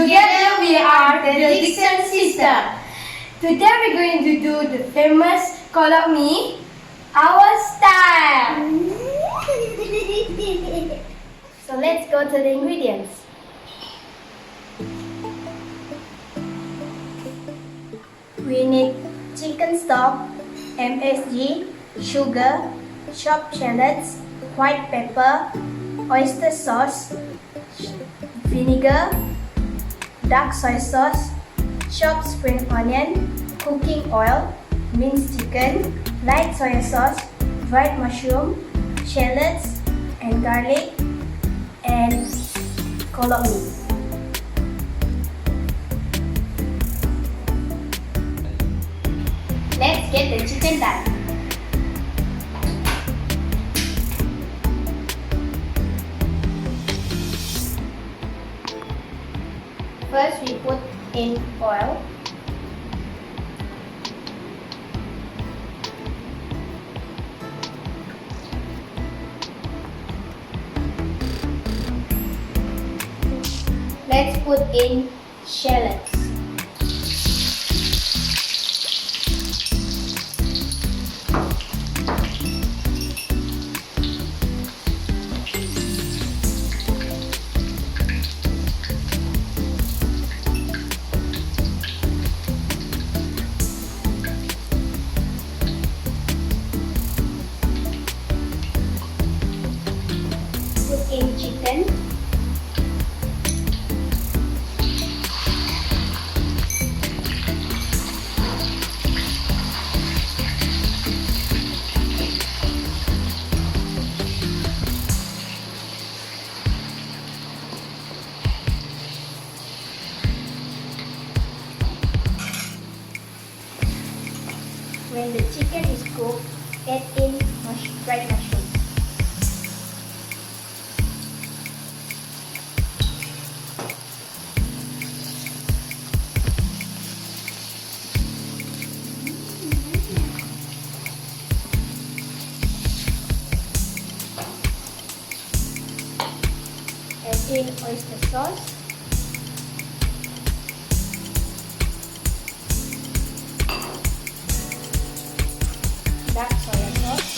Together we are the Dixon Sister. Today we're going to do the famous Kolo Mee, our style. So let's go to the ingredients. We need chicken stock, MSG, sugar, chopped shallots, white pepper, oyster sauce, vinegar, dark soy sauce, chopped spring onion, cooking oil, minced chicken, light soy sauce, dried mushroom, shallots and garlic, and Kolo Mee. Let's get the chicken done. First we put in oil. Let's put in shallots. Put in chicken. When the chicken is cooked, add in dried mushroom. Add in oyster sauce. Dark soy sauce,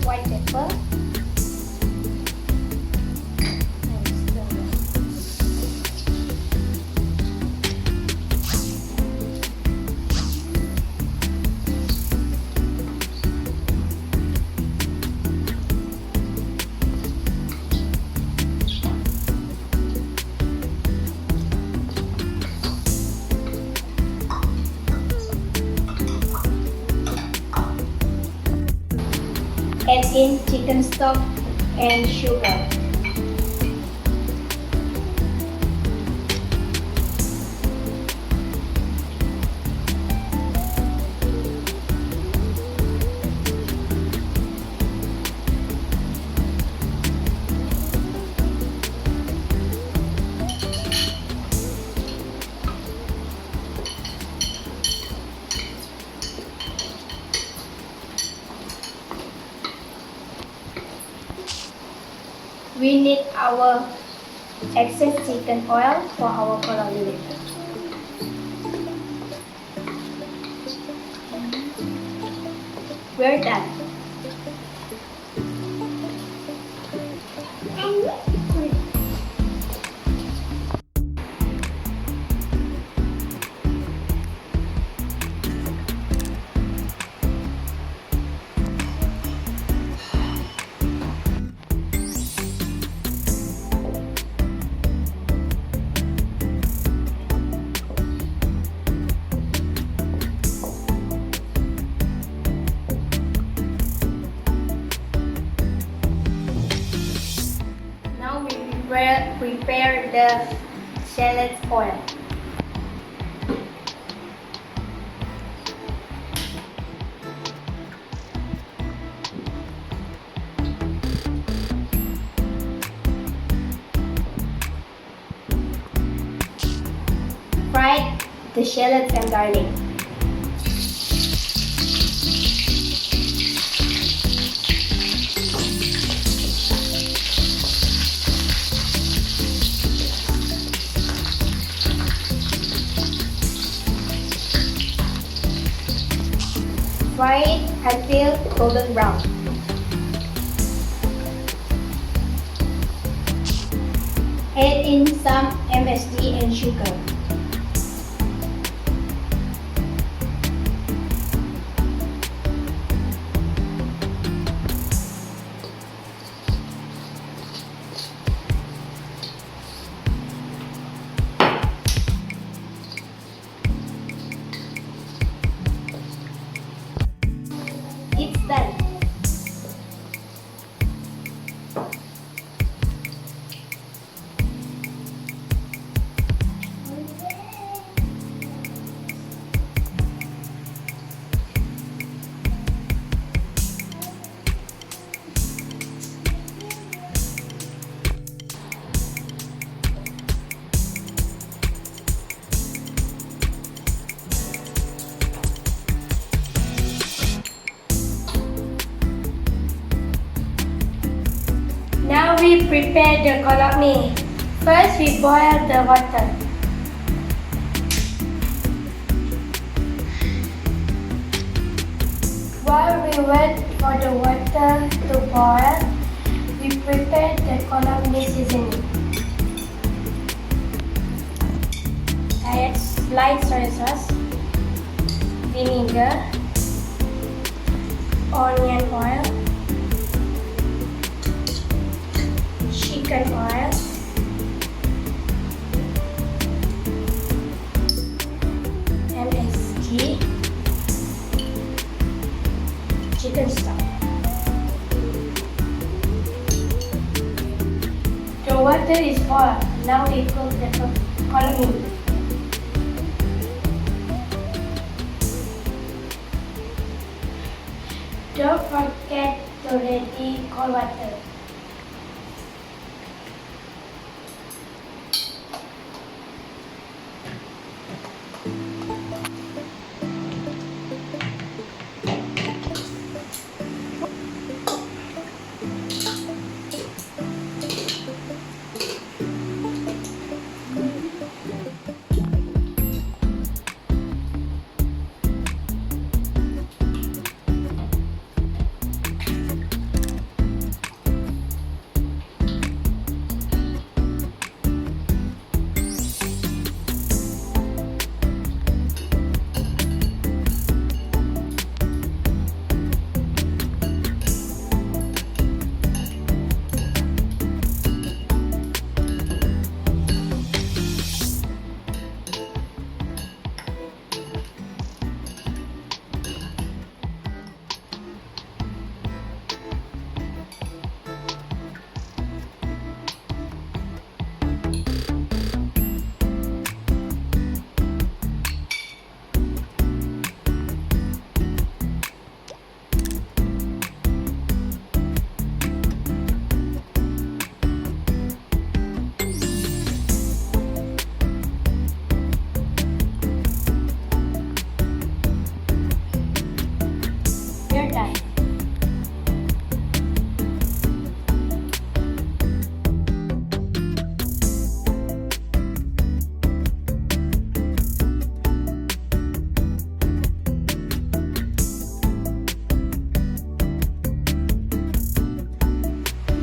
white pepper, and stir. Add in chicken stock and sugar. We need our excess chicken oil for our Kolo Mee. We're done. Prepare the shallots oil. Fry the shallots and garlic. until golden brown. Add in some MSG and sugar. It's done. Now we prepare the kolo mee. First we boil the water. While we wait for the water to boil, we prepare the kolo mee seasoning. I add light soy sauce, vinegar, onion oil, chicken oil, MSG, chicken stock. The water is boiled. Now we cook the kolo mee. Don't forget to ready cold water. You're done.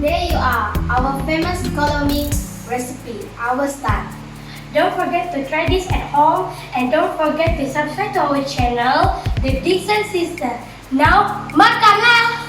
There you are, our famous kolo mee recipe, our style. Don't forget to try this at home and don't forget to subscribe to our channel, The Dixon Sister. Now, makanlah!